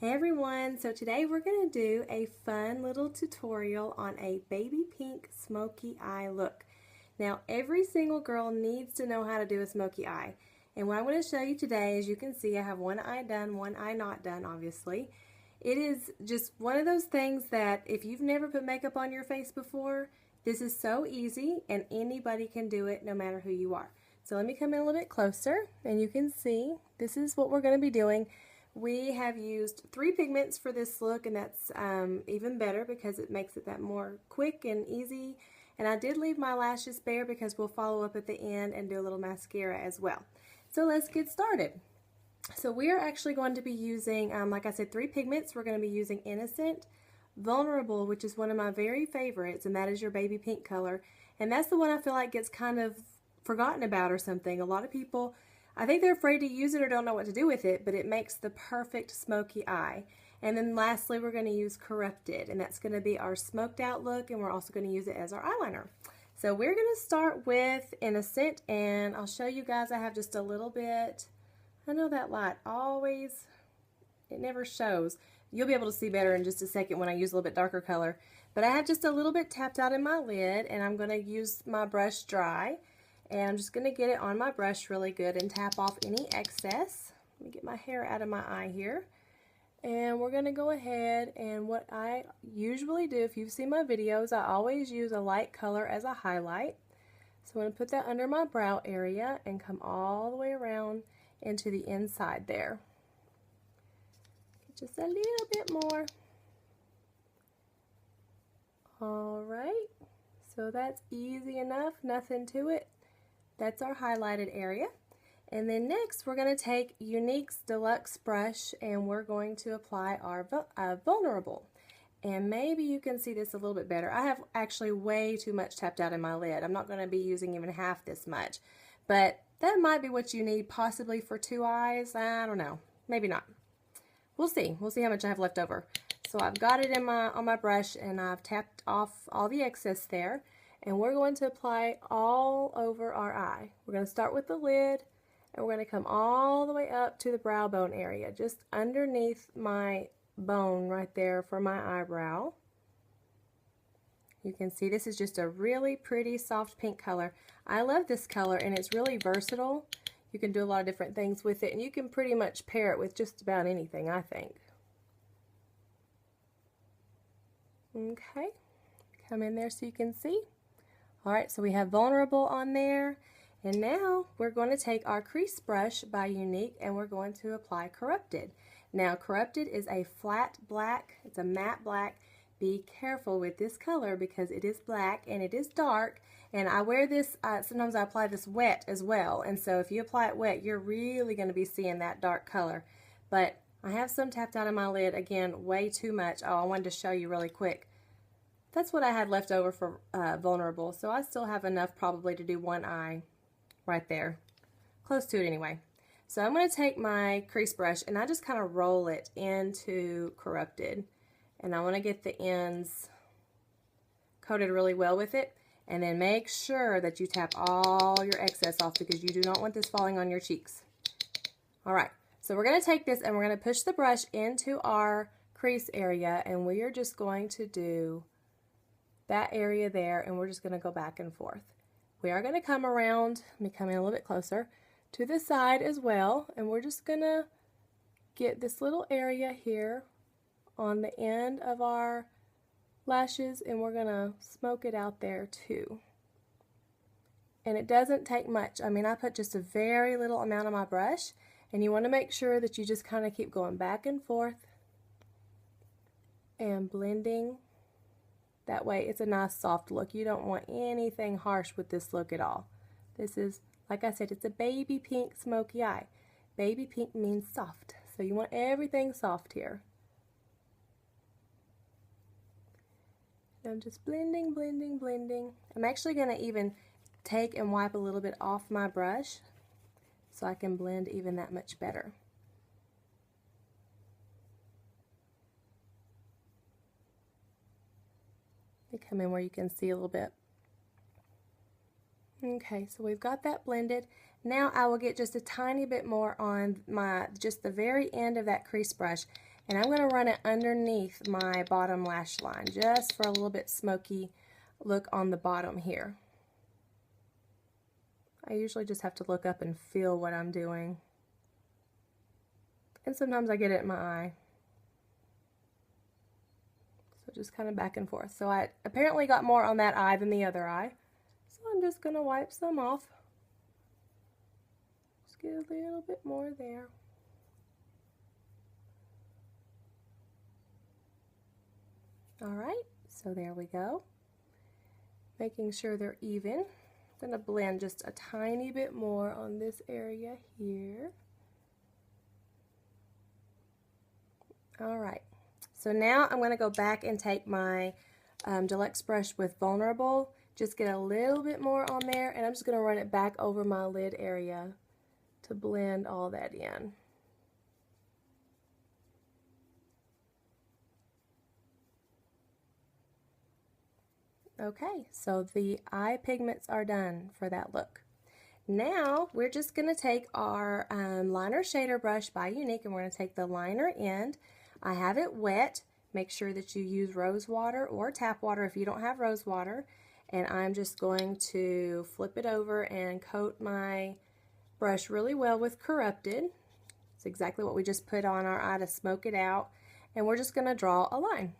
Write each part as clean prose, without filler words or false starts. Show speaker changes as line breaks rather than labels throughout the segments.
Hey everyone, so today we're going to do a fun little tutorial on a baby pink smoky eye look. Now every single girl needs to know how to do a smoky eye, and what I'm going to show you today, as you can see, I have one eye done, one eye not done obviously. It is just one of those things that if you've never put makeup on your face before, this is so easy and anybody can do it no matter who you are. So let me come in a little bit closer and you can see this is what we're going to be doing. We have used 3 pigments for this look, and that's even better because it makes it that more quick and easy. And I did leave my lashes bare because we'll follow up at the end and do a little mascara as well. So let's get started. So we are actually going to be using, like I said, 3 pigments. We're going to be using Innocent, Vulnerable, which is one of my very favorites, and that is your baby pink color. And that's the one I feel like gets kind of forgotten about or something. A lot of people, I think they're afraid to use it or don't know what to do with it, but it makes the perfect smoky eye. And then lastly, we're going to use Corrupted, and that's going to be our smoked out look, and we're also going to use it as our eyeliner. So we're going to start with Innocent, and I'll show you guys I have just a little bit. I know that light always, it never shows. You'll be able to see better in just a second when I use a little bit darker color. But I have just a little bit tapped out in my lid, and I'm going to use my brush dry. And I'm just going to get it on my brush really good and tap off any excess. Let me get my hair out of my eye here. And we're going to go ahead, and what I usually do, if you've seen my videos, I always use a light color as a highlight. So I'm going to put that under my brow area and come all the way around into the inside there. Just a little bit more. Alright, so that's easy enough, nothing to it. That's our highlighted area. And then next we're going to take Younique's Deluxe brush and we're going to apply our Vulnerable. And maybe you can see this a little bit better. I have actually way too much tapped out in my lid. I'm not going to be using even half this much. But that might be what you need possibly for 2 eyes. I don't know. Maybe not. We'll see. We'll see how much I have left over. So I've got it in on my brush and I've tapped off all the excess there. And we're going to apply all over our eye. We're going to start with the lid and we're going to come all the way up to the brow bone area, just underneath my bone right there for my eyebrow. You can see this is just a really pretty soft pink color. I love this color and it's really versatile. You can do a lot of different things with it and you can pretty much pair it with just about anything, I think. Okay, come in there so you can see. Alright, so we have Vulnerable on there, and now we're going to take our crease brush by Younique and we're going to apply Corrupted. Now Corrupted is a flat black, it's a matte black. Be careful with this color because it is black and it is dark, and I wear this, sometimes I apply this wet as well, and so if you apply it wet you're really going to be seeing that dark color. But I have some tapped out of my lid, again way too much. Oh, I wanted to show you really quick. That's what I had left over for Vulnerable, so I still have enough probably to do one eye right there. Close to it anyway. So I'm going to take my crease brush and I just kind of roll it into Corrupted. And I want to get the ends coated really well with it. And then make sure that you tap all your excess off because you do not want this falling on your cheeks. Alright, so we're going to take this and we're going to push the brush into our crease area and we are just going to do that area there, and we're just going to go back and forth. We are going to come around, let me come in a little bit closer, to the side as well, and we're just going to get this little area here on the end of our lashes, and we're going to smoke it out there too. And it doesn't take much. I mean, I put just a very little amount on my brush, and you want to make sure that you just kind of keep going back and forth and blending. That way it's a nice soft look. You don't want anything harsh with this look at all. This is, like I said, it's a baby pink smoky eye. Baby pink means soft. So you want everything soft here. And I'm just blending, blending, blending. I'm actually going to even take and wipe a little bit off my brush so I can blend even that much better. Come in where you can see a little bit. Okay, so we've got that blended. Now I will get just a tiny bit more on just the very end of that crease brush, And I'm going to run it underneath my bottom lash line just for a little bit smoky look on the bottom here. I usually just have to look up and feel what I'm doing. And sometimes I get it in my eye. So just kind of back and forth. So I apparently got more on that eye than the other eye. So I'm just going to wipe some off. Just get a little bit more there. Alright, so there we go. Making sure they're even. I'm going to blend just a tiny bit more on this area here. Alright, so now I'm going to go back and take my Deluxe brush with Vulnerable, just get a little bit more on there, and I'm just going to run it back over my lid area to blend all that in. Okay, so the eye pigments are done for that look. Now we're just going to take our liner shader brush by Younique, and we're going to take the liner end. I have it wet. Make sure that you use rose water or tap water if you don't have rose water. And I'm just going to flip it over and coat my brush really well with Corrupted. It's exactly what we just put on our eye to smoke it out. And we're just going to draw a line.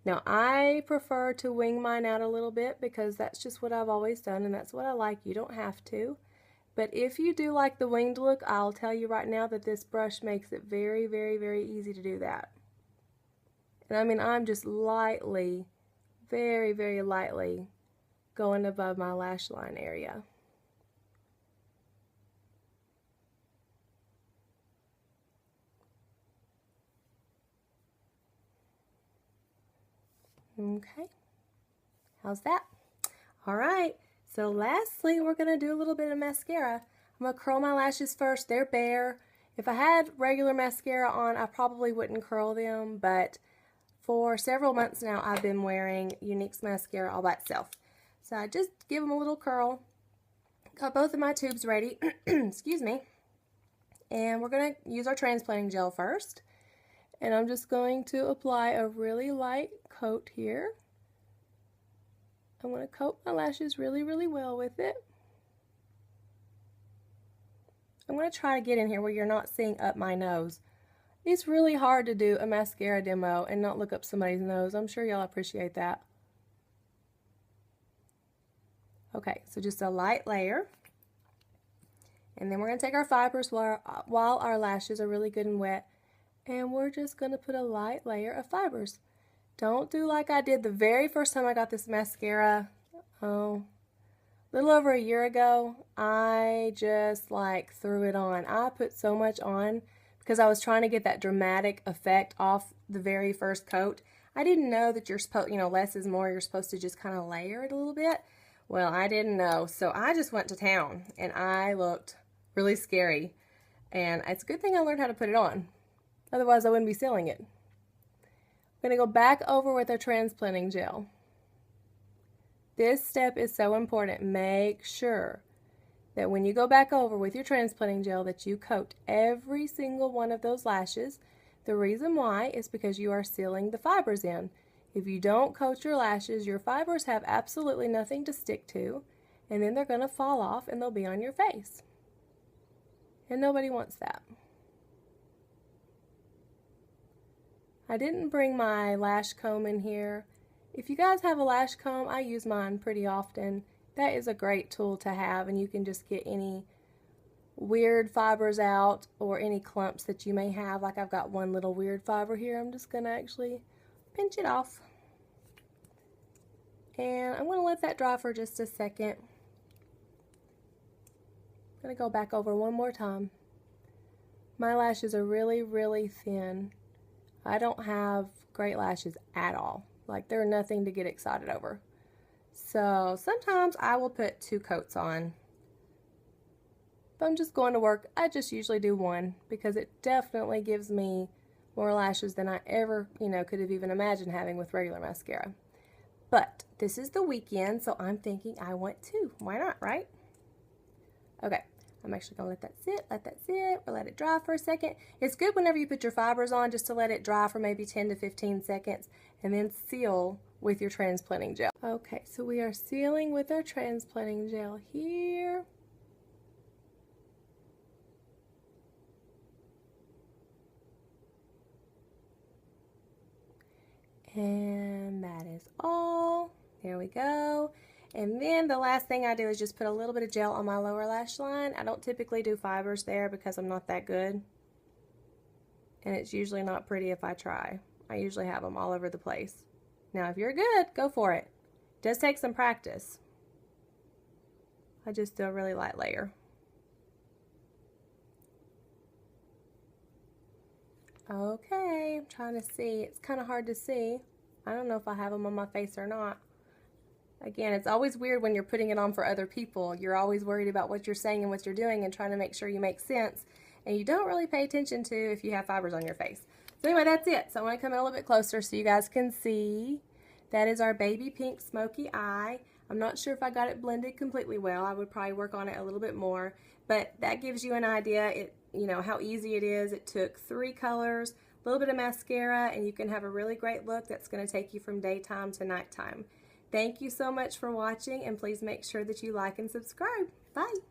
Now I prefer to wing mine out a little bit because that's just what I've always done and that's what I like. You don't have to. But if you do like the winged look, I'll tell you right now that this brush makes it very, very, very easy to do that. And I mean, I'm just lightly, very, very lightly going above my lash line area. Okay, how's that? All right. So lastly, we're going to do a little bit of mascara. I'm going to curl my lashes first. They're bare. If I had regular mascara on, I probably wouldn't curl them, but for several months now, I've been wearing Younique's mascara all by itself. So I just give them a little curl. Got both of my tubes ready. Excuse me. And we're going to use our transplanting gel first. And I'm just going to apply a really light coat here. I'm going to coat my lashes really, really well with it. I'm going to try to get in here where you're not seeing up my nose. It's really hard to do a mascara demo and not look up somebody's nose. I'm sure y'all appreciate that. Okay, so just a light layer. And then we're going to take our fibers while our lashes are really good and wet. And we're just going to put a light layer of fibers. Don't do like I did the very first time I got this mascara, a little over a year ago. I just like threw it on. I put so much on because I was trying to get that dramatic effect off the very first coat. I didn't know that you're supposed, less is more. You're supposed to just kind of layer it a little bit. Well, I didn't know, so I just went to town and I looked really scary. And it's a good thing I learned how to put it on. Otherwise, I wouldn't be selling it. I'm going to go back over with our transplanting gel. This step is so important. Make sure that when you go back over with your transplanting gel that you coat every single one of those lashes. The reason why is because you are sealing the fibers in. If you don't coat your lashes, your fibers have absolutely nothing to stick to, and then they're going to fall off and they'll be on your face. And nobody wants that. I didn't bring my lash comb in here. If you guys have a lash comb, I use mine pretty often. That is a great tool to have, and you can just get any weird fibers out or any clumps that you may have. Like I've got one little weird fiber here. I'm just going to actually pinch it off. And I'm going to let that dry for just a second. I'm going to go back over one more time. My lashes are really, really thin. I don't have great lashes at all. Like they're nothing to get excited over. So sometimes I will put 2 coats on. If I'm just going to work, I just usually do 1 because it definitely gives me more lashes than I ever, could have even imagined having with regular mascara. But this is the weekend, so I'm thinking I want 2. Why not, right? Okay, I'm actually going to let that sit, or let it dry for a second. It's good whenever you put your fibers on just to let it dry for maybe 10 to 15 seconds and then seal with your transplanting gel. Okay, so we are sealing with our transplanting gel here. And that is all. There we go. And then the last thing I do is just put a little bit of gel on my lower lash line. I don't typically do fibers there because I'm not that good. And it's usually not pretty if I try. I usually have them all over the place. Now, if you're good, go for it. It does take some practice. I just do a really light layer. Okay, I'm trying to see. It's kind of hard to see. I don't know if I have them on my face or not. Again, it's always weird when you're putting it on for other people. You're always worried about what you're saying and what you're doing and trying to make sure you make sense. And you don't really pay attention to if you have fibers on your face. So anyway, that's it. So I want to come in a little bit closer so you guys can see. That is our baby pink smoky eye. I'm not sure if I got it blended completely well. I would probably work on it a little bit more. But that gives you an idea, you know, how easy it is. It took 3 colors, a little bit of mascara, and you can have a really great look that's going to take you from daytime to nighttime. Thank you so much for watching, and please make sure that you like and subscribe. Bye!